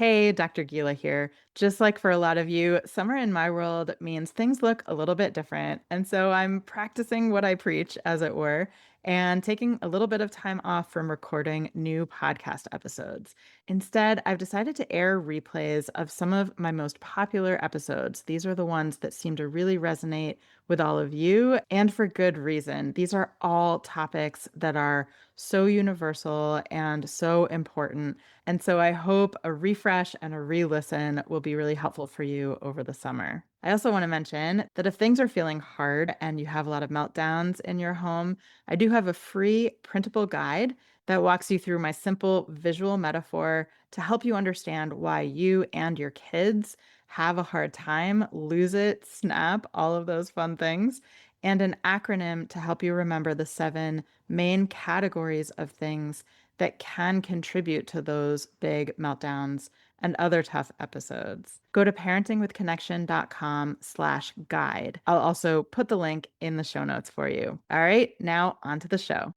Hey, Dr. Gila here. Just like for a lot of you, summer in my world means things look a little bit different. And so I'm practicing what I preach, as it were, and taking a little bit of time off from recording new podcast episodes. Instead, I've decided to air replays of some of my most popular episodes. These are the ones that seem to really resonate with all of you, and for good reason. These are all topics that are so universal and so important, and so I hope a refresh and a re-listen will be really helpful for you over the summer. I also want to mention that if things are feeling hard and you have a lot of meltdowns in your home, I do have a free printable guide that walks you through my simple visual metaphor to help you understand why you and your kids have a hard time, lose it, snap, all of those fun things, and an acronym to help you remember the 7 main categories of things that can contribute to those big meltdowns and other tough episodes. Go to parentingwithconnection.com/guide. I'll also put the link in the show notes for you. All right, now on to the show.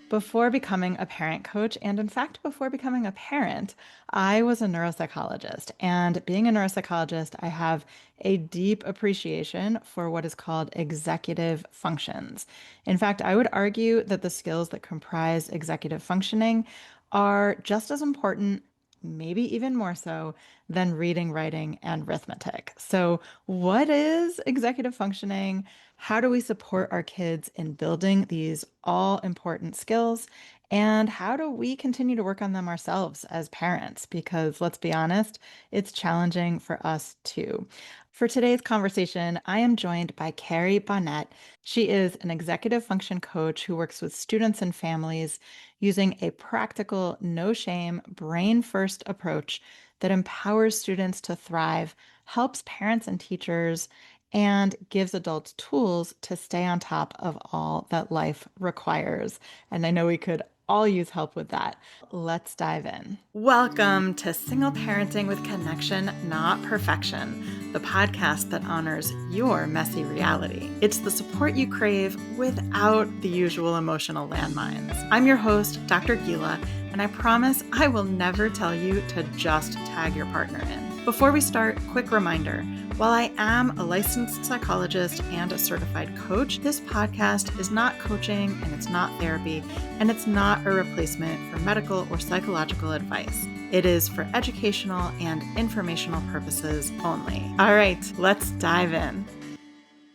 Before becoming a parent coach, and in fact, before becoming a parent, I was a neuropsychologist. And being a neuropsychologist, I have a deep appreciation for what is called executive functions. In fact, I would argue that the skills that comprise executive functioning are just as important, maybe even more so, than reading, writing, and arithmetic. So, what is executive functioning? How do we support our kids in building these all important skills? And how do we continue to work on them ourselves as parents? Because let's be honest, it's challenging for us too. For today's conversation, I am joined by Carrie Bonnett. She is an executive function coach who works with students and families using a practical, no shame, brain first approach that empowers students to thrive, helps parents and teachers, and gives adults tools to stay on top of all that life requires. And I know we could all use help with that. Let's dive in. Welcome to Single Parenting with Connection, Not Perfection, the podcast that honors your messy reality. It's the support you crave without the usual emotional landmines. I'm your host, Dr. Gila, and I promise I will never tell you to just tag your partner in. Before we start, quick reminder. While I am a licensed psychologist and a certified coach, this podcast is not coaching and it's not therapy and it's not a replacement for medical or psychological advice. It is for educational and informational purposes only. All right, let's dive in.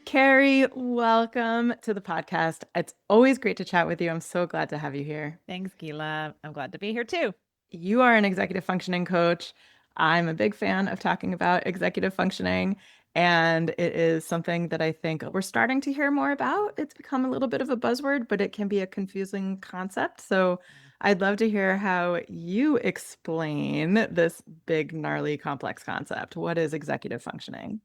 Carrie, welcome to the podcast. It's always great to chat with you. I'm so glad to have you here. Thanks, Gila. I'm glad to be here too. You are an executive functioning coach. I'm a big fan of talking about executive functioning, and it is something that I think we're starting to hear more about. It's become a little bit of a buzzword, but it can be a confusing concept. So I'd love to hear how you explain this big, gnarly, complex concept. What is executive functioning?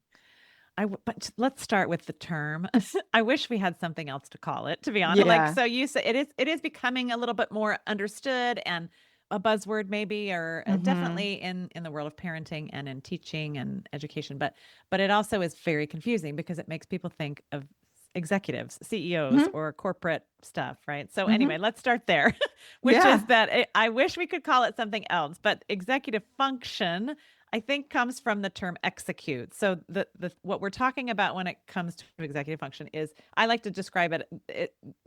But let's start with the term. I wish we had something else to call it, to be honest. Yeah. So you say it is becoming a little bit more understood and a buzzword maybe, or definitely in the world of parenting and in teaching and education. But it also is very confusing because it makes people think of executives, CEOs, or corporate stuff, right? So anyway, let's start there, which Yeah. is that I wish we could call it something else, but executive function I think comes from the term execute. So the what we're talking about when it comes to executive function is I like to describe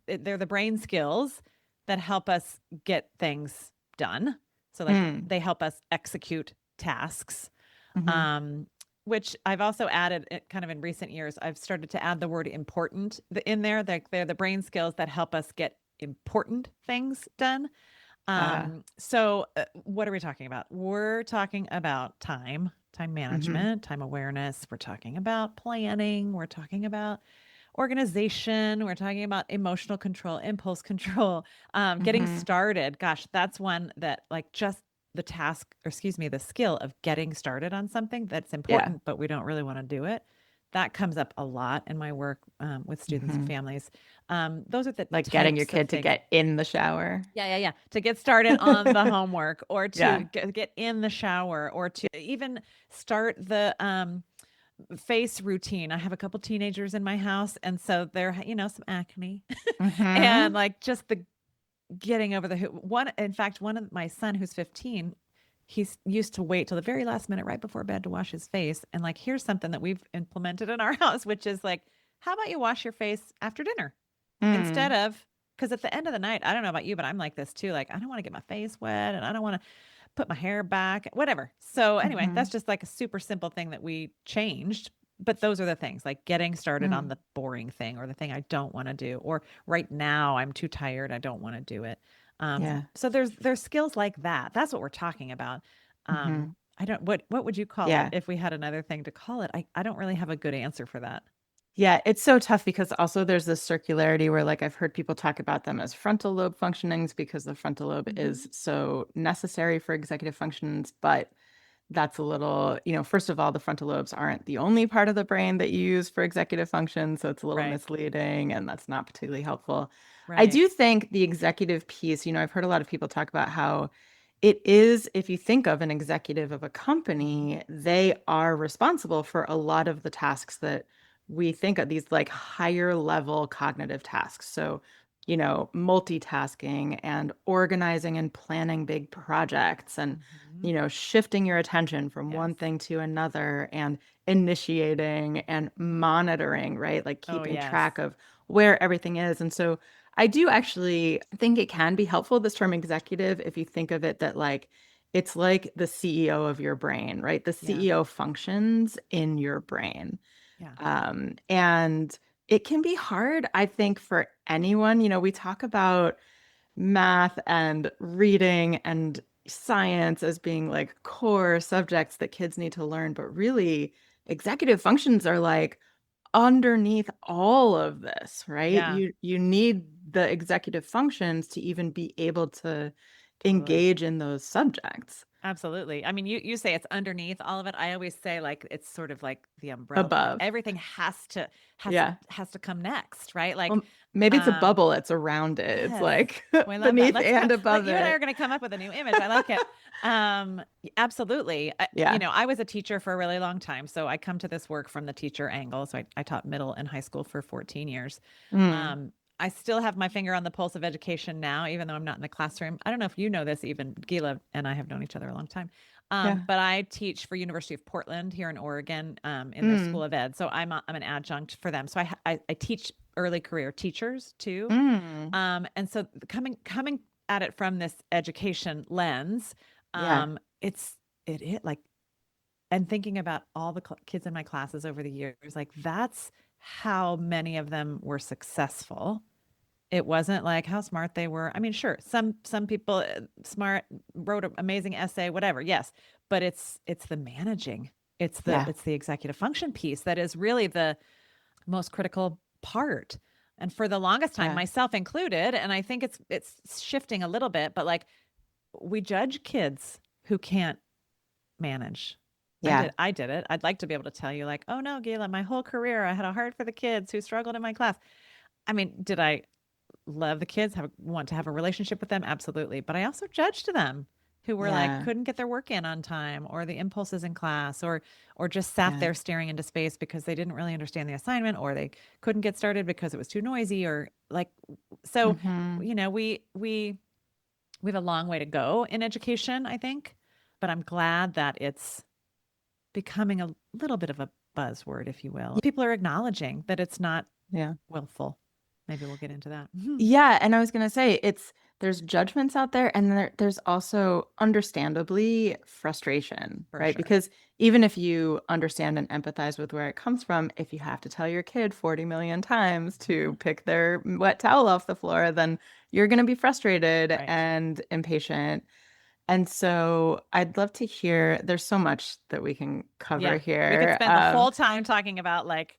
they're the brain skills that help us get things done. So like they help us execute tasks. Which I've also added kind of in recent years. I've started to add the word important in there. They're the brain skills that help us get important things done. So what are we talking about? We're talking about time management, time awareness. We're talking about planning. We're talking about organization. We're talking about emotional control, impulse control, getting started. Gosh, that's one that like just the task, or excuse me, the skill of getting started on something that's important, but we don't really want to do it. That comes up a lot in my work with students and families. Those are the Like getting your types of kid to things. get in the shower. Yeah. To get started on the homework, or to get in the shower, or to even start the face routine. I have a couple teenagers in my house, and so they're some acne, and like just the getting over the hoop. One, in fact, one of my son who's 15, he's used to wait till the very last minute right before bed to wash his face. And like, here's something that we've implemented in our house, which is like, how about you wash your face after dinner instead Mm, of, because at the end of the night, I don't know about you, but I'm like this too. Like, I don't want to get my face wet and I don't want to put my hair back, whatever. So anyway, hmm that's just like a super simple thing that we changed. But those are the things like getting started on mm, the boring thing or the thing I don't want to do, or right now I'm too tired, I don't want to do it. yeah. So there's skills like that. That's what we're talking about. hmm I don't what would you call it Yeah. if we had another thing to call it? I don't really have a good answer for that. Yeah, it's so tough because also there's this circularity where like I've heard people talk about them as frontal lobe functionings because the frontal lobe Mm-hmm. is so necessary for executive functions, but that's a little, first of all, the frontal lobes aren't the only part of the brain that you use for executive function, so it's a little Right. misleading and that's not particularly helpful. I Right. do think the executive piece, I've heard a lot of people talk about how it is, if you think of an executive of a Mm-hmm. company, they are responsible for a lot of the tasks that we think of, these like higher level cognitive tasks. So, multitasking and organizing and planning big projects and Mm-hmm. shifting your attention from Yes. one thing to another and initiating and monitoring, right? Like Oh, keeping yes. track of where everything is. And so I do actually think it can be helpful, this term executive, if you think of it that like it's like the CEO of your brain, right? The Yeah. CEO functions in your brain. Yeah. And it can be hard, I think, for anyone. We talk about math and reading and science as being like core subjects that kids need to learn, but really, executive functions are like underneath all of this, right? Yeah. You need the executive functions to even be able to Totally. engage in those subjects Absolutely. I mean, you say it's underneath all of it. I always say like it's sort of like the umbrella. Like above. everything has to Yeah. has to come next, right? Like Well, maybe it's a um bubble that's around it. It's yes. like We love that. beneath Let's and like above you and I are it. going to come up with a new image. I like it. Absolutely. Yeah. I was a teacher for a really long time, so I come to this work from the teacher angle. So I taught middle and high school for 14 years. Mm. Um, I still have my finger on the pulse of education now, even though I'm not in the classroom. I don't know if you know this, even Gila and I have known each other a long time. Yeah. But I teach for University of Portland here in Oregon, in their School Mm. of Ed. So I'm an adjunct for them. So I teach early career teachers too. Mm. And so coming at it from this education lens, Yeah. it like, and thinking about all the kids in my classes over the years, like that's how many of them were successful. It wasn't like how smart they were. I mean, sure, some people smart, wrote an amazing essay, whatever. Yes, but it's the managing. Yeah. It's the executive function piece that is really the most critical part. And for the longest time, Yeah. myself included, and I think it's shifting a little bit, but like we judge kids who can't manage. Yeah. I did it. I'd like to be able to tell you like, "Oh no, Gayla, my whole career I had a heart for the kids who struggled in my class." I mean, did I love the kids, want to have a relationship with them? Absolutely. But I also judged them who were like Yeah. couldn't get their work in on time or the impulses in class or just sat Yeah. there staring into space because they didn't really understand the assignment or they couldn't get started because it was too noisy or like so hmm we have a long way to go in education, I think, but I'm glad that it's becoming a little bit of a buzzword, if you will. People are acknowledging that it's not Yeah. willful. Maybe we'll get into that. Yeah, and I was gonna say there's judgments out there, and there's also understandably frustration, For right? sure. Because even if you understand and empathize with where it comes from, if you have to tell your kid 40 million times to Mhm. pick their wet towel off the floor, then you're gonna be frustrated Right. and impatient. And so I'd love to hear, there's so much that we can cover Yeah. We could here. spend the whole time talking about like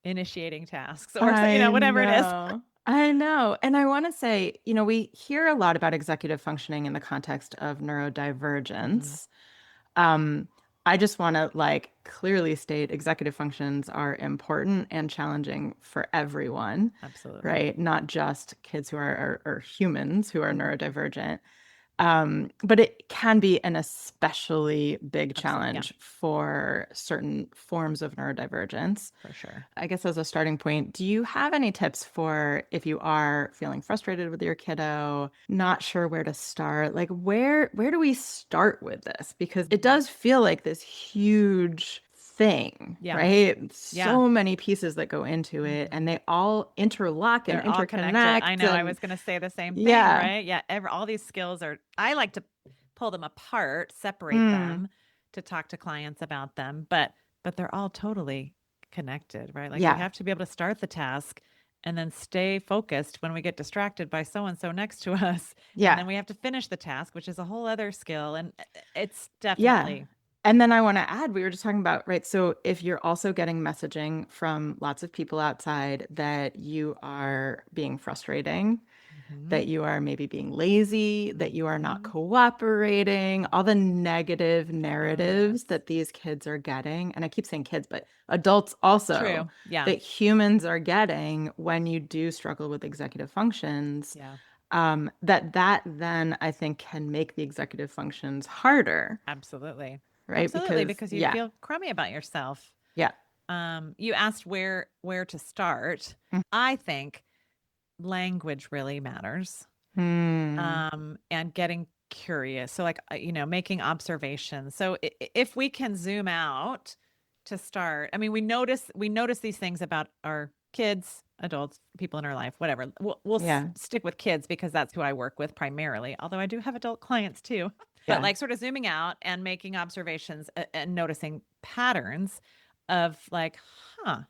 initiating tasks or I whatever it is. know. I know. And I want to say, we hear a lot about executive functioning in the context of Mhm. neurodivergence. Um, I just want to like clearly state executive functions are important and challenging for everyone, Absolutely. right? Not just kids who are or humans who are Mhm. neurodivergent. But it can be an especially big Absolutely. Yeah, challenge for certain forms of neurodivergence. for sure. I guess as a starting point, do you have any tips for if you are feeling frustrated with your kiddo, not sure where to start? Like where do we start with this? Because it Mhm. does feel like this huge thing, Yeah. right? Yeah. So many pieces that go into it, and Mhm. they all interlock and They're all connected. I interconnect know. I and was going to say the same thing, yeah. right? Yeah. All these skills are, I like to pull them apart, separate Mm, them to talk to clients about them, but they're all totally connected, right? Like we yeah. have to be able to start the task and then stay focused when we get distracted by so and so next to us. And Yeah. then we have to finish the task, which is a whole other skill. And it's Yeah. definitely, And then I want to add, we were just talking about, right? So if you're also getting messaging from lots of people outside that you are being frustrating, mhm, that you are maybe being lazy, that you are not mhm. cooperating, all the negative Oh, yes. narratives that these kids are getting. And I keep saying kids, but adults also, True. Yeah. that humans are getting when you do struggle with executive functions, Yeah. that then I think can make the executive functions harder, Absolutely. right? Absolutely, Because because you yeah, feel crummy about yourself. yeah. You asked where to start. I think language really matters. Hmm. And getting curious. So like making observations. So if we can zoom out to start, I mean, we notice these things about our kids, adults, people in our life, whatever. We'll Yeah, stick with kids because that's who I work with primarily. Although I do have adult clients too. But yeah. like sort of zooming out and making observations and noticing patterns of like, huh,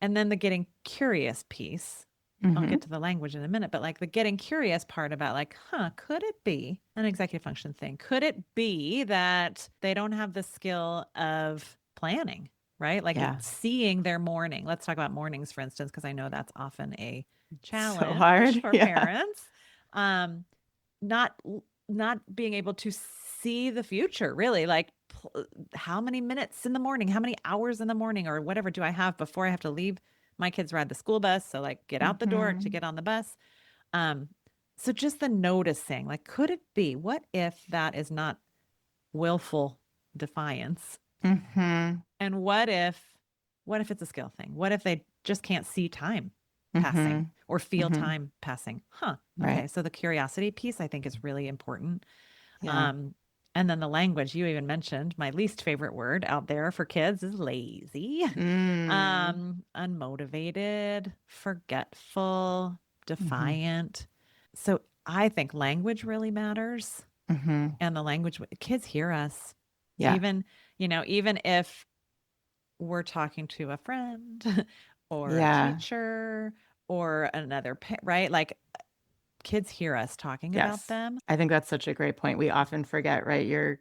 and then the getting curious piece. I'll Mm-hmm. get to the language in a minute, but like the getting curious part about like, huh, could it be an executive function thing? Could it be that they don't have the skill of planning, right? Like Yeah. seeing their morning. Let's talk about mornings, for instance, because I know that's often a So challenge hard. for Yeah. parents. Um, not not being able to see the future, really, like how many minutes in the morning, how many hours in the morning or whatever do I have before I have to leave my kids ride the school bus, so like get out the door to Mm-hmm. get on the bus. um so just the noticing, like could it be, what if that is not willful defiance, Mm-hmm. and what if it's a skill thing, what if they just can't see time Mm-hmm. passing or feel Mm-hmm. time passing? Okay, Right. so the curiosity piece I think is really important. Yeah. um, and then the language you even mentioned, my least favorite word out there for kids is lazy, Mm. unmotivated, forgetful, Mm-hmm. defiant. So I think language really matters. Mm-hmm. And the language, kids hear us. Yeah. Even if we're talking to a friend or a Yeah. teacher or another, right? Like kids hear us talking about Yes. them. I think that's such a great point. We often forget, right? You're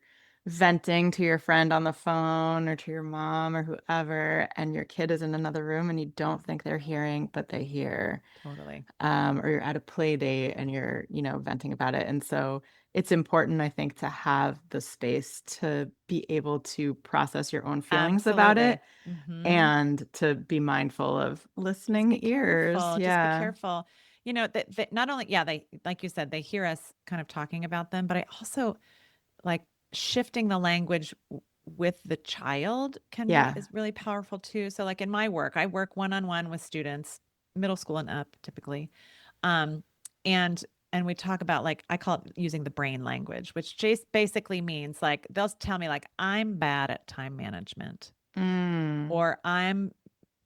venting to your friend on the phone or to your mom or whoever, and your kid is in another room and you don't think they're hearing, but they hear. Totally. Or you're at a play date and you're, venting about it. And so it's important, I think, to have the space to be able to process your own feelings about it Absolutely. Hmm. and to be mindful of Just be listening ears. careful. Just be Yeah. careful. That not only, yeah, they, like you said, they hear us kind of talking about them, but I also like shifting the language with the child can be Yeah. is really powerful too. So like in my work, I work one on one with students, middle school and up typically. Um, and and we talk about, like, I call it using the brain language, which just basically means like they'll tell me like I'm bad at time management Mm. or I'm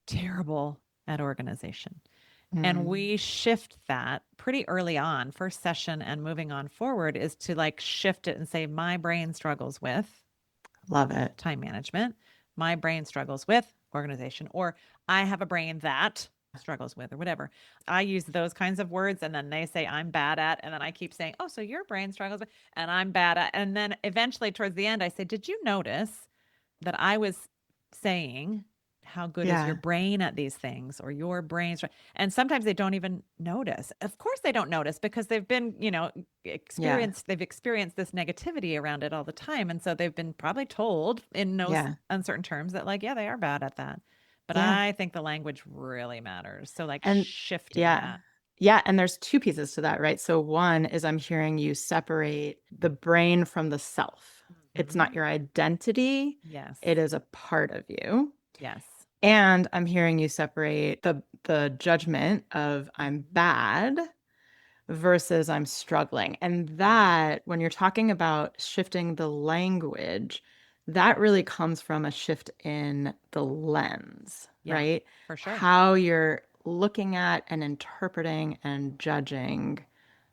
terrible at organization. And Mm. we shift that pretty early on. First session and moving on forward is to like shift it and say, my brain struggles with Love it. time management. My brain struggles with organization, or I have a brain that struggles with, or whatever. I use those kinds of words, and then they say I'm bad at, and then I keep saying, oh, so your brain struggles with, and I'm bad at. And then eventually towards the end, I say, did you notice that I was saying how good is your Yeah. brain at these things, or your brain's, and sometimes they don't even notice. Of course they don't notice because they've been, Yeah. experienced this negativity around it all the time, and so they've been probably told in no Yeah. uncertain terms that like, yeah, they are bad at that. But Yeah. I think the language really matters. So like And shifting yeah. that. Yeah, and there's two pieces to that, right? So one is I'm hearing you separate the brain from the self. It's not Mhm. your identity, Yes. it is a part of you. Yes. And I'm hearing you separate the judgment of I'm Mhm. bad versus I'm struggling. And Yeah. that, when you're talking about shifting the language, that really comes from a shift in the lens, Yeah. right? For sure. How you're looking at and interpreting and judging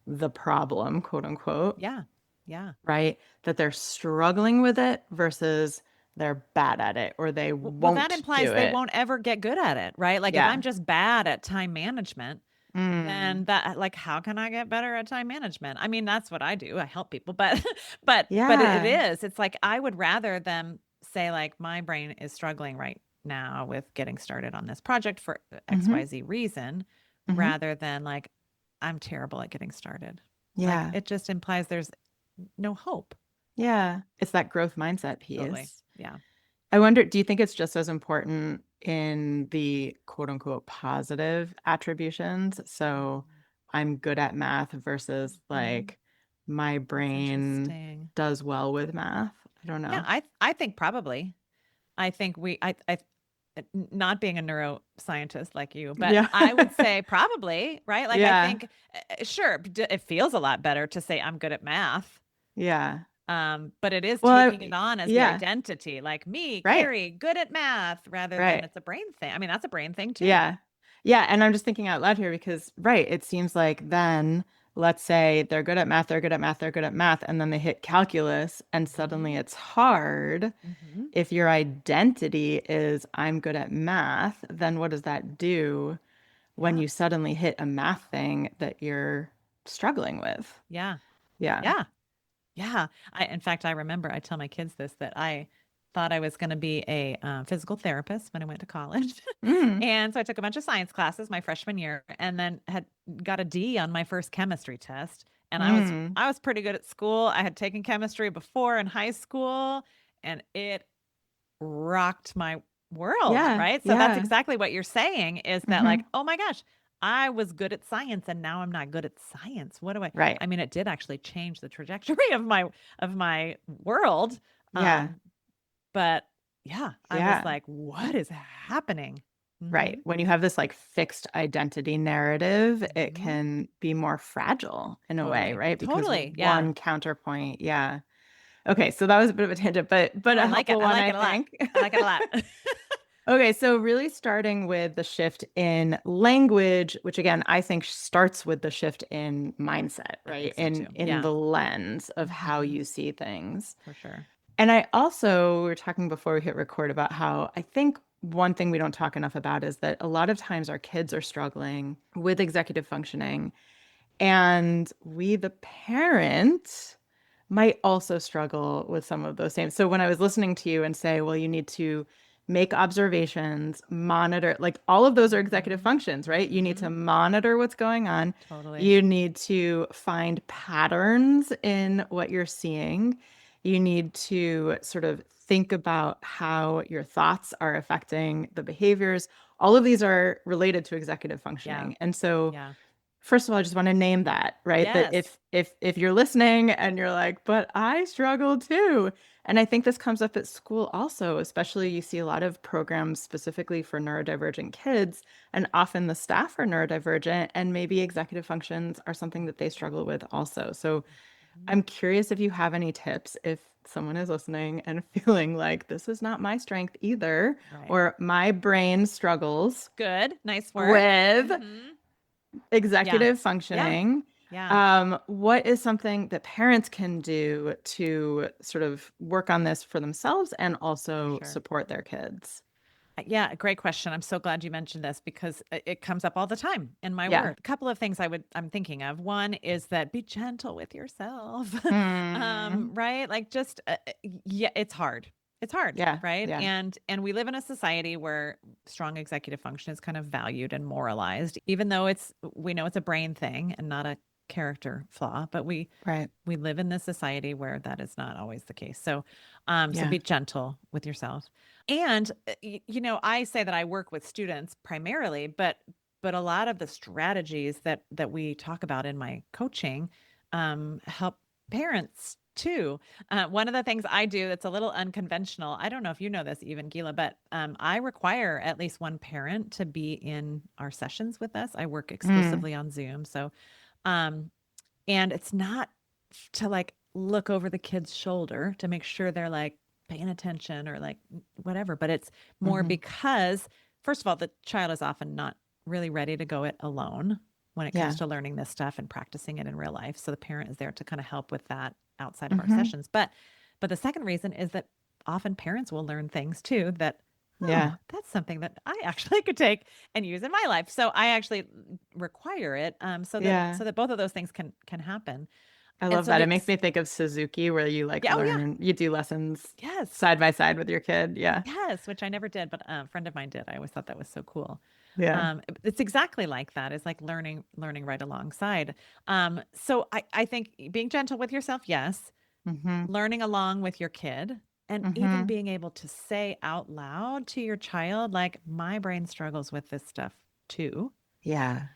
the problem, quote unquote, Yeah. Yeah. right? That they're struggling with it versus they're bad at it or they Well, that won't implies do they it. won't ever get good at it, right? Like if I'm Yeah. just bad at time management, then Mm. that like how can I get better at time management? I mean, that's what I do. I help people, but but it Yeah. is. It's like I would rather them say like my brain is struggling right now with getting started on this project for Hmm. XYZ reason Hmm. rather than like I'm terrible at getting started. Like Yeah. it just implies there's no hope. Yeah. It's that growth mindset Totally. piece. Yeah. I wonder, do you think it's just as important in the quote unquote positive attributions? So I'm good at math versus Mhm. like my That's brain interesting. does well with math. I don't Yeah, know. I think probably. I think I not being a neuroscientist like you, but Yeah. I would say probably, right? Like I Yeah. think sure, it feels a lot better to say I'm good at math. Yeah. But it is Well, taking it on as the yeah. identity, like me, Right. Carrie, good at math, rather than Right. it's a brain thing. I mean, that's a brain thing too. Yeah. Yeah. And I'm just thinking out loud here because, right, it seems like then let's say they're good at math, they're good at math, they're good at math, and then they hit calculus and suddenly Hmm. it's hard. Hmm. If your identity is I'm good at math, then what does that do when Yeah. you suddenly hit a math thing that you're struggling with? Yeah. Yeah. Yeah. Yeah. In fact, I remember I tell my kids this that I thought I was going to be a physical therapist when I went to college. Mm, And so I took a bunch of science classes my freshman year and then had got a D on my first chemistry test. And mm. I was pretty good at school. I had taken chemistry before in high school and it rocked my world, Yeah. right? So that's Yeah. exactly what you're saying is that Hmm. like, oh my gosh, I was good at science and now I'm not good at science. What do Right. I mean, it did actually change the trajectory of my world. Yeah. But yeah, I was Yeah. like, what is happening? Right. Mhm. When you have this like fixed identity narrative, it Mhm. can be more fragile in a way, Totally. right? Because Totally. Yeah. one counterpoint, yeah. Okay, so that was a bit of a tangent, but No, a I like it. helpful I one, like I it a lot. think. I like it a lot. Okay, so really starting with the shift in language, which again, I think starts with the shift in mindset, I right? think so too. In Yeah. the lens of how Mhm. you see things. For sure. And I also, we were talking before we hit record about how I think one thing we don't talk enough about is that a lot of times our kids are struggling with executive functioning, and we, the parent, might also struggle with some of those same. So when I was listening to you and say, well, you need to make observations, monitor, like all of those are executive Mhm. functions, right? You need to Mhm. monitor what's going on. Totally. You need to find patterns in what you're seeing. You need to sort of think about how your thoughts are affecting the behaviors. All of these are related to executive Yeah. functioning. And so Yeah. first of all, I just want to name that, right? That Yes. if you're listening and you're like, but I struggle too. And I think this comes up at school also, especially you see a lot of programs specifically for neurodivergent kids, and often the staff are neurodivergent, and maybe executive functions are something that they struggle with also. So Mhm. I'm curious if you have any tips if someone is listening and feeling like this is not my strength either, Right. or my brain struggles Good. Nice work. with Mhm. Yeah. executive Yeah. functioning. Yeah. What is something that parents can do to sort of work on this for themselves and For also sure. support their kids? Yeah, great question. I'm so glad you mentioned this because it comes up all the time in my Yeah. work. A couple of things I'm thinking of. One is that be gentle with yourself. Hmm. Right? Like just yeah, it's hard. It's hard, Yeah. right? Yeah. And we live in a society where strong executive function is kind of valued and moralized, even though we know it's a brain thing and not a character flaw, but Right. we live in this society where that is not always the case. So so Yeah. be gentle with yourself. And I say that I work with students primarily, but but a lot of the strategies that we talk about in my coaching help parents too. One of the things I do that's a little unconventional, I don't know if you know this even, Gila, but I require at least one parent to be in our sessions with us. I work Mm. exclusively on Zoom. So, um, and it's not to like look over the kid's shoulder to make sure they're like paying attention or like whatever, but it's more Hmm. because, first of all, the child is often not really ready to go it alone when it comes Yeah. to learning this stuff and practicing it in real life. So the parent is there to kind of help with that outside of our Hmm. sessions. But the second reason is that often parents will learn things too that, oh, Yeah. that's something that I actually could take and use in my life. So I actually require it, Yeah. so that both of those things can happen. I And love so that. the It makes me think of Suzuki, where you like yeah, oh yeah, learn, you do lessons yes, side by side with your kid. Yeah. yes, which I never did, but a friend of mine did. I always thought that was so cool. Yeah. It's exactly like that. It's like learning right alongside. So I think being gentle with yourself, yes, Hmm. learning along with your kid, and even Hmm. being able to say out loud to your child, like, my brain struggles with this stuff too, Yeah.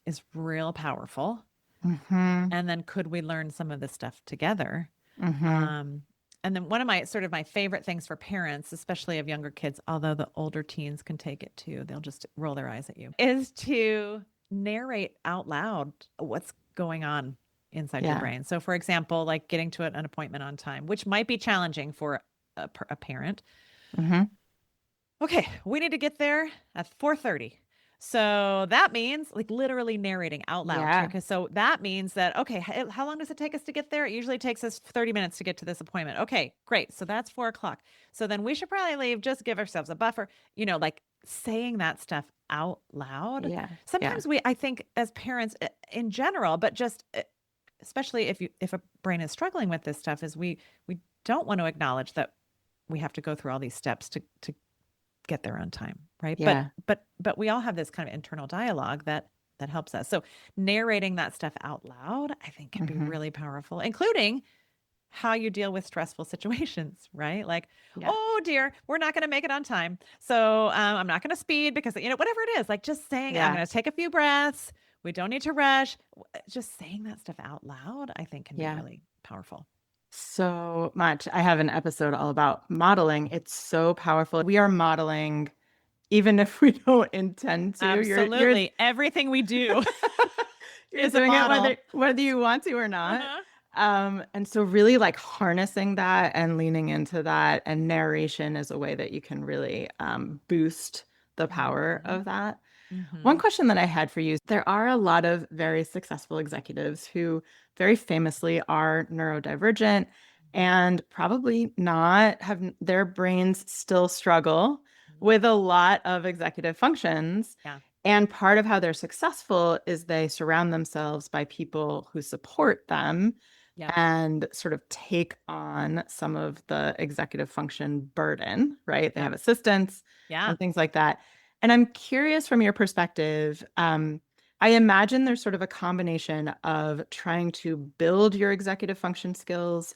is real powerful. Hmm. And then could we learn some of this stuff together? Hmm. Um, and then one of my favorite things for parents, especially of younger kids, although the older teens can take it too, they'll just roll their eyes at you, is to narrate out loud what's going on inside your Yeah. brain. So, for example, like getting to an appointment on time, which might be challenging for a parent. Hmm. Okay, we need to get there at 4:30. So that means like literally narrating out loud. Yeah. Okay, so that means that, okay, how long does it take us to get there? It usually takes us 30 minutes to get to this appointment. Okay, great. So that's 4 o'clock. So then we should probably leave, just give ourselves a buffer, like saying that stuff out loud. Yeah. Yeah. Sometimes I think as parents in general, but just especially if a brain is struggling with this stuff, is we don't want to acknowledge that we have to go through all these steps to get there on time, right? But Yeah. but we all have this kind of internal dialogue that helps us. So narrating that stuff out loud, I think, can be Hmm. really powerful, including how you deal with stressful situations, right? Like, Yeah. oh dear, we're not going to make it on time. So I'm not going to speed because, whatever it is, like just saying, I'm Yeah. going to take a few breaths. We don't need to rush. Just saying that stuff out loud, I think, can be Yeah. really powerful. So much. I have an episode all about modeling. It's so powerful. We are modeling even if we don't intend to. You're Absolutely. Everything we do you're is a doing it model. whether you want to or not. Uh-huh. And so really like harnessing that and leaning into that, and narration is a way that you can really boost the power Mhm. of that. One Mhm. question that I had for you, there are a lot of very successful executives who very famously are neurodivergent Mhm. and probably not have their brains still struggle Mhm. with a lot of executive functions. Yeah. And part of how they're successful is they surround themselves by people who support them Yep. and sort of take on some of the executive function burden, right? They Yep. have assistants Yeah. and things like that. And I'm curious from your perspective, I imagine there's sort of a combination of trying to build your executive function skills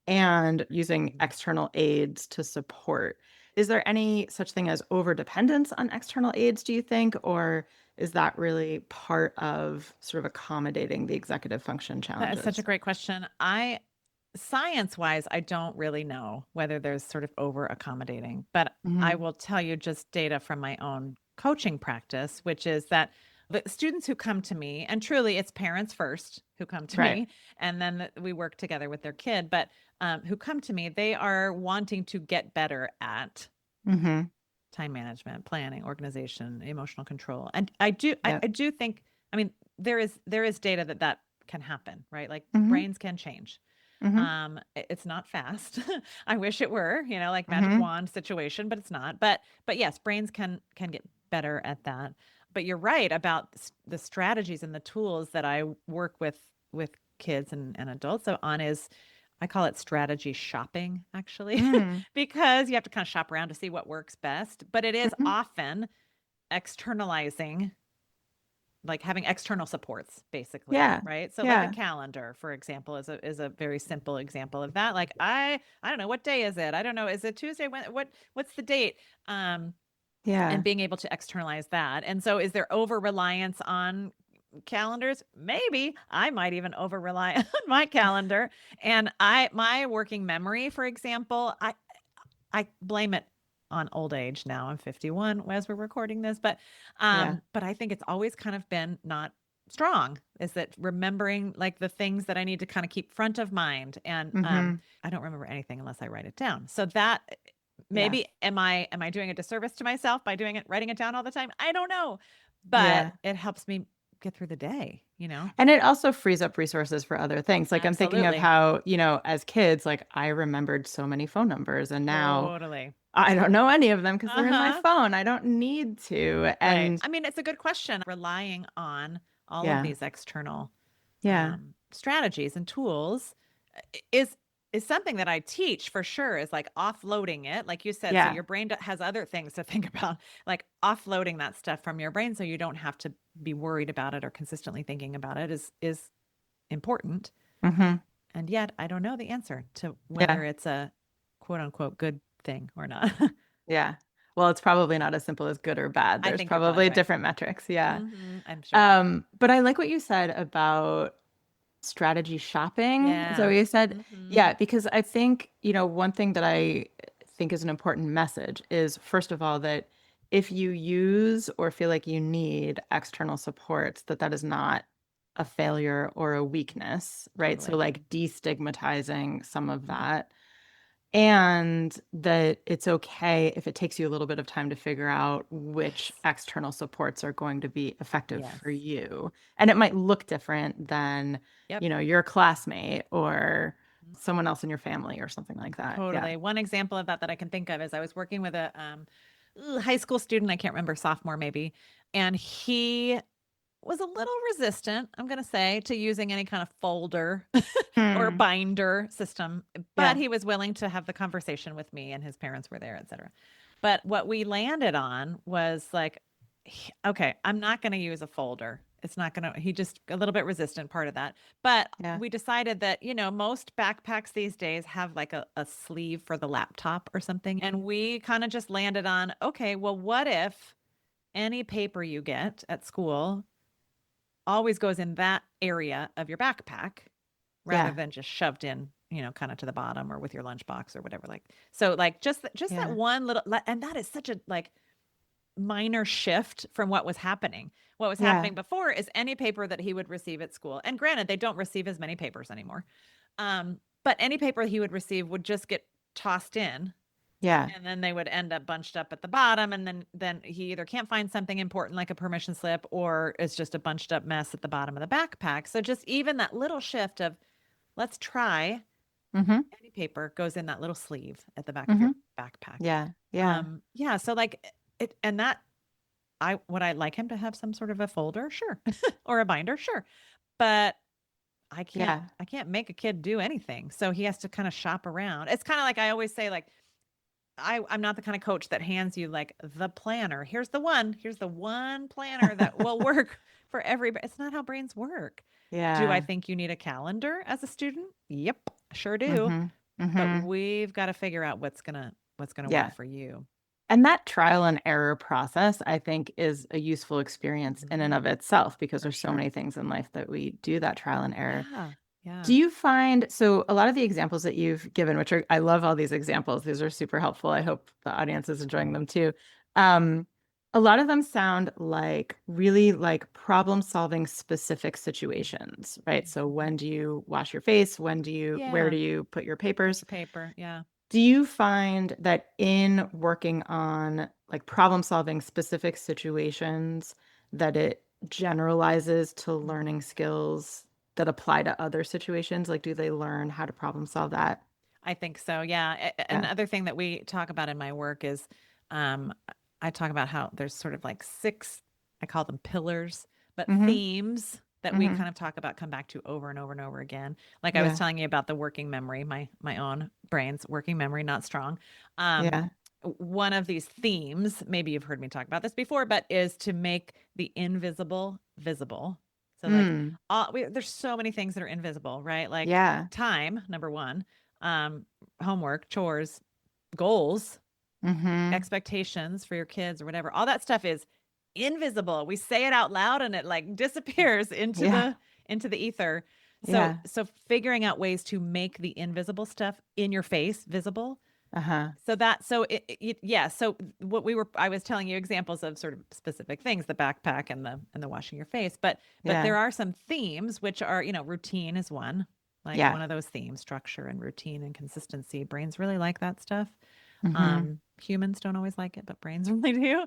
and using Mhm. external aids to support. Is there any such thing as overdependence on external aids, do you think? Or is that really part of sort of accommodating the executive function That is such a challenges? great question. Science wise, I don't really know whether there's sort of over accommodating, but I Hmm. will tell you just data from my own coaching practice, which is that the students who come to me, and truly it's parents first who come to Right. me, and then we work together with their kid, but who come to me, they are wanting to get better at Hmm. time management, planning, organization, emotional control. And I Yep. do think, I mean, there is data that can happen, right? Like Hmm. brains can change. Hmm. It's not fast. I wish it were, like magic Hmm. wand situation, but it's not. But yes, brains can get better at that. But you're right about the strategies and the tools that I work with kids and adults on is, I call it strategy shopping, actually, Mm. because you have to kind of shop around to see what works best. But it is Hmm. often externalizing, like having external supports, basically, Yeah. right? So like a Yeah. calendar, for example, is a very simple example of that. Like I don't know, what day is it? I don't know, is it Tuesday? What's the date? Yeah. and being able to externalize that. And so is there over reliance on calendars? Maybe. I might even over rely on my calendar. And my working memory, for example, I blame it on old age now. I'm 51 as we're recording this, Yeah. but I think it's always kind of been not strong. Is that remembering like the things that I need to kind of keep front of mind, and Mm-hmm. I don't remember anything unless I write it down. So that Yeah. maybe am I doing a disservice to myself by doing it writing it down all the time? I don't know, but Yeah. it helps me get through the day. And it also frees up resources for other things. Like I'm thinking of Absolutely, how, as kids, like I remembered so many phone numbers and now totally. I don't know any of them because Uh they're in my huh. phone. I don't need to. Right. And I mean, it's a good question. Relying on all of yeah. these external Yeah. strategies and tools is something that I teach for sure. Is like offloading it, like you said. So Yeah. your brain has other things to think about, like offloading that stuff from your brain, so you don't have to be worried about it or consistently thinking about it. Is important. Mm-hmm. And yet, I don't know the answer to Yeah. whether it's a quote unquote good thing or not. Yeah. Well, it's probably not as simple as good or bad. I There's think you're probably probably right. different metrics. Yeah. I'm sure. But I like what you said about strategy shopping. Is that what Yeah. you said? Hmm. Yeah, because I think, one thing that I think is an important message is, first of all, that if you use or feel like you need external supports, that is not a failure or a weakness, right? So Totally. like destigmatizing some of Mhm. that. And that it's okay if it takes you a little bit of time to figure out which Yes. external supports are going to be effective Yes. for you. And it might look different than, Yep. your classmate or Mhm. someone else in your family or something like that. Yeah. Totally. One example of that I can think of is I was working with a high school student. I can't remember, sophomore maybe, and he was a little resistant, I'm going to say, to using any kind of folder or Hmm. binder system, but Yeah. he was willing to have the conversation with me, and his parents were there, etc. But what we landed on was like, okay, I'm not going to use a folder. It's not going to, he just a little bit resistant part of that. But Yeah. we decided that, most backpacks these days have like a sleeve for the laptop or something. And we kind of just landed on, okay, well, what if any paper you get at school always goes in that area of your backpack rather Yeah. than just shoved in, kind of to the bottom or with your lunchbox or whatever. Like, so like just that Yeah. one little, and that is such a like minor shift from what was happening. What was Yeah. happening before is any paper that he would receive at school. And granted, they don't receive as many papers anymore. But any paper he would receive would just get tossed in, Yeah. and then they would end up bunched up at the bottom, and then he either can't find something important like a permission slip, or it's just a bunched up mess at the bottom of the backpack. So just even that little shift of let's try Mm-hmm. any paper goes in that little sleeve at the back of Mm-hmm. your backpack. Yeah. Yeah. Yeah, so like it, and that I would I like him to have some sort of a folder, sure, or a binder, sure, but Yeah. I can't make a kid do anything, so he has to kind of shop around. It's kind of like I always say, like I'm not the kind of coach that hands you like the planner. Here's the one planner that will work for everybody. It's not how brains work. Do I Yeah. think you need a calendar as a student? Yep, sure do. Mm-hmm. But Mm-hmm. we've got to figure out what's gonna work Yeah. for you. And that trial and error process, I think, is a useful experience in and Mhm. of itself because For there's so sure. many things in life that we do that trial and error. Yeah. Yeah. Do you find so a lot of the examples that you've given, which are I love all these examples, these are super helpful. I hope the audience is enjoying them too. Um, a lot of them sound like really like problem solving specific situations, right? So Mhm. when do you wash your face? Where Yeah. do you put your papers? Your paper. Yeah. Do you find that in working on like problem solving specific situations that it generalizes to Mhm. learning skills that apply to other situations? Like, do they learn how to problem solve that? I think so. Yeah. Yeah. Another thing that we talk about in my work is um, I talk about how there's sort of like six, I call them pillars, but Mm-hmm. themes that we Mm-hmm. kind of talk about, come back to over and over and over again. Like I was Yeah. telling you about the working memory, my own brain's working memory, not strong. Um, Yeah. one of these themes, maybe you've heard me talk about this before, but is to make the invisible visible. So like Mm. there's so many things that are invisible, right? Like Yeah. time, number one, um, homework, chores, goals. Mm-hmm. expectations for your kids or whatever, all that stuff is invisible. We say it out loud and it like disappears Yeah. into the ether. So Yeah. figuring out ways to make the invisible stuff in your face visible. Uh-huh. Yeah, so what we were I was telling you examples of sort of specific things, the backpack and the washing your face, but Yeah. there are some themes which are, routine is one, like Yeah. one of those themes, structure and routine and consistency. Brains really like that stuff. Mm-hmm. Humans don't always like it, but brains really do.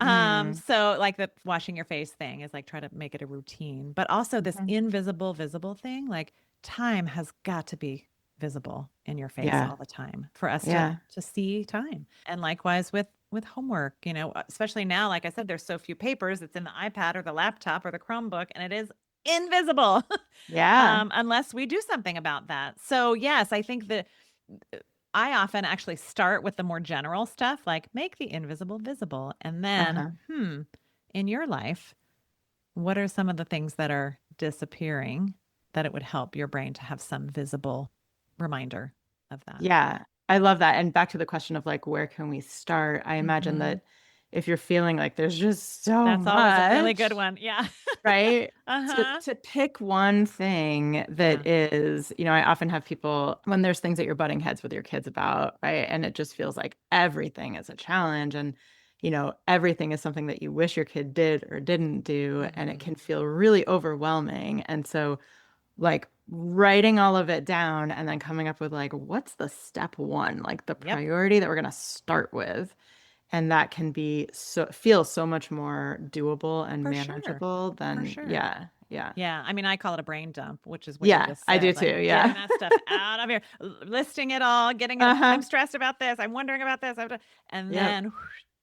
Mm. So like the washing your face thing is like try to make it a routine, but also this Mm-hmm. invisible, visible thing, like time has got to be visible in your face Yeah. all the time for us Yeah. to see time. And likewise with homework, especially now, like I said, there's so few papers. It's in the iPad or the laptop or the Chromebook, and it is invisible Yeah. unless we do something about that. So yes, I think that I often actually start with the more general stuff, like make the invisible visible. And then, Uh-huh. in your life, what are some of the things that are disappearing that it would help your brain to have some visible reminder of that? Yeah, I love that. And back to the question of like, where can we start? I imagine Hmm. that if you're feeling like there's just so That's always a really good much, one. Yeah. right? To Uh-huh. to pick one thing Yeah. that is, I often have people when there's things that you're butting heads with your kids about, right? And it just feels like everything is a challenge and everything is something that you wish your kid did or didn't do, and it Hmm. can feel really overwhelming. And so like writing all of it down and then coming up with like what's the step one, like the Yep. priority that we're going to start with, and that can be feel so much more doable and For sure. manageable For than sure. yeah, yeah, Yeah, I mean, I call it a brain dump, which is what you yeah, just I do said, too, like yeah. getting that stuff out of here, listing it all, getting it. I'm Uh-huh. stressed about this. I'm wondering about this. And Yep. then,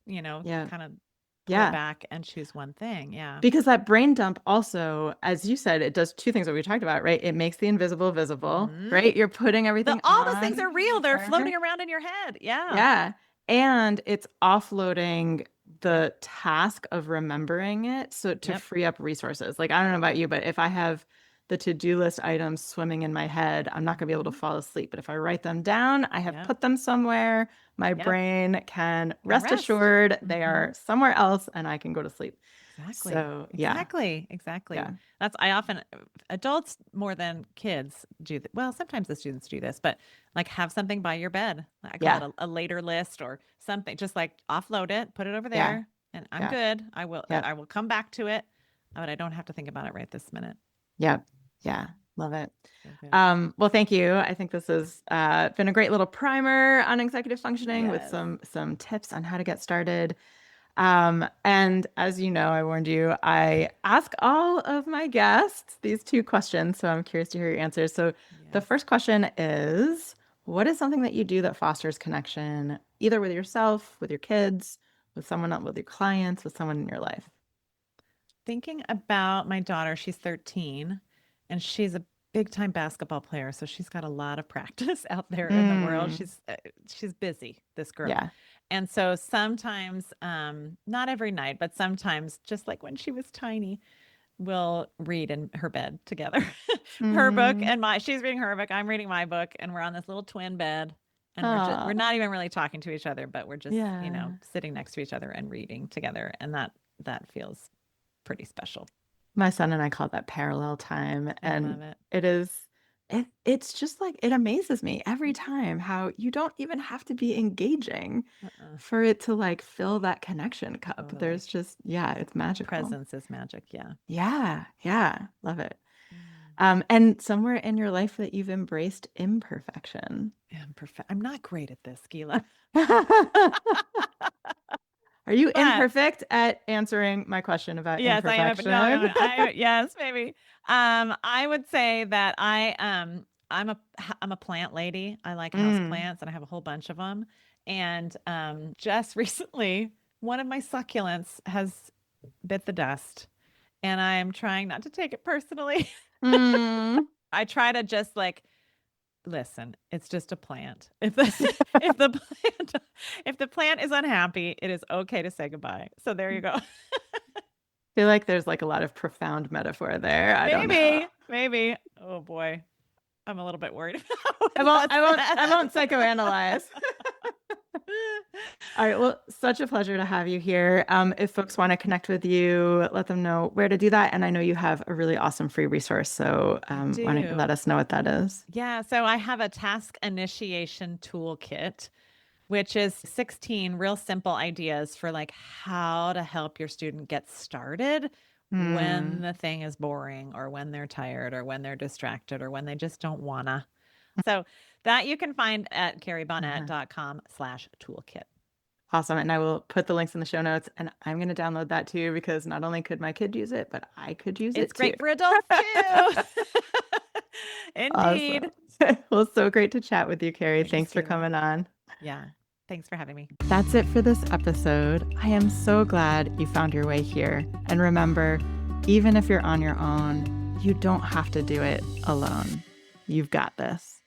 Yep. kind of pull it Yeah, back and choose one thing. Yeah. because that brain dump also, as you said, it does two things that we talked about, right? It makes the invisible visible, Hmm. right? You're putting everything All those things on are real. They're paper. floating around in your head. Yeah. Yeah. And it's offloading Yep. the task of remembering it so to Yep. free up resources. Like, I don't know about you, but if I have the to-do list items swimming in my head, I'm not going to be able to Hmm. fall asleep. But if I write them down, I have Yep. put them somewhere. My Yep. brain can Can rest rest. assured they Hmm. are somewhere else and I can go to sleep. Exactly. So, yeah. Exactly. Exactly. Yeah. That's I often adults more than kids do well, sometimes the students do this, but like have something by your bed. I call it Yeah. a later list or something. Just like offload it, put it over Yeah. there, and I'm Yeah. good. I will Yeah. I will come back to it, but I don't have to think about it right this minute. Yeah. Yeah. Love it. So good. Well, thank you. I think this has been a great little primer on executive functioning with Yes. some tips on how to get started. And as you know, I warned you, I ask all of my guests these two questions, so I'm curious to hear your answers. So the Yes. first question is, what is something that you do that fosters connection, either with yourself, with your kids, with someone else, with your clients, with someone in your life? Thinking about my daughter, she's 13 and she's a big time basketball player, so she's got a lot of practice out there in the world. Mm, She's busy, this girl. yeah. And so sometimes not every night, but sometimes just like when she was tiny, we'll read in her bed together. Her book Mm. and my she's reading her book, I'm reading my book, and we're on this little twin bed and we're Ah, not even really talking to each other, but we're just, yeah. sitting next to each other and reading together, and that feels pretty special. My son and I call that parallel time, I and love it. it is it's just like it amazes me every time how you don't even have to be engaging Uh-uh. for it to like fill that connection cup. Totally. There's just yeah, it's magical. Presence is magic. Yeah. Yeah, yeah, love it. Mm. And somewhere in your life that you've embraced imperfection. I'm not great at this, Gila. Are you But imperfect at answering my question about yes, I am. No, imperfection? yes, maybe. I would say that I'm a plant lady. I like house Mm, plants, and I have a whole bunch of them. And just recently, one of my succulents has bit the dust, and I'm trying not to take it personally. mm. I try to just like listen, it's just a plant. If the plant if the plant is unhappy, it is okay to say goodbye. So there you go. Feel like there's like a lot of profound metaphor there. I don't know. Maybe. Oh boy. I'm a little bit worried about I what won't that I won't I said. won't psychoanalyze. All right. Well, such a pleasure to have you here. If folks want to connect with you, let them know where to do that. And I know you have a really awesome free resource. So I why don't you let do. us know what that is? Yeah, so I have a task initiation toolkit, which is 16 real simple ideas for like how to help your student get started when Hmm. the thing is boring or when they're tired or when they're distracted or when they just don't wanna. So that you can find at Uh-huh. carriebonnett.com/toolkit. Awesome. And I will put the links in the show notes. And I'm going to download that too, because not only could my kid use it, but I could use It's it too. great for adults too. Awesome. Indeed. Well, so great to chat with you, Carrie. Thank Thanks for you. coming on. Yeah. Thanks for having me. That's it for this episode. I am so glad you found your way here. And remember, even if you're on your own, you don't have to do it alone. You've got this.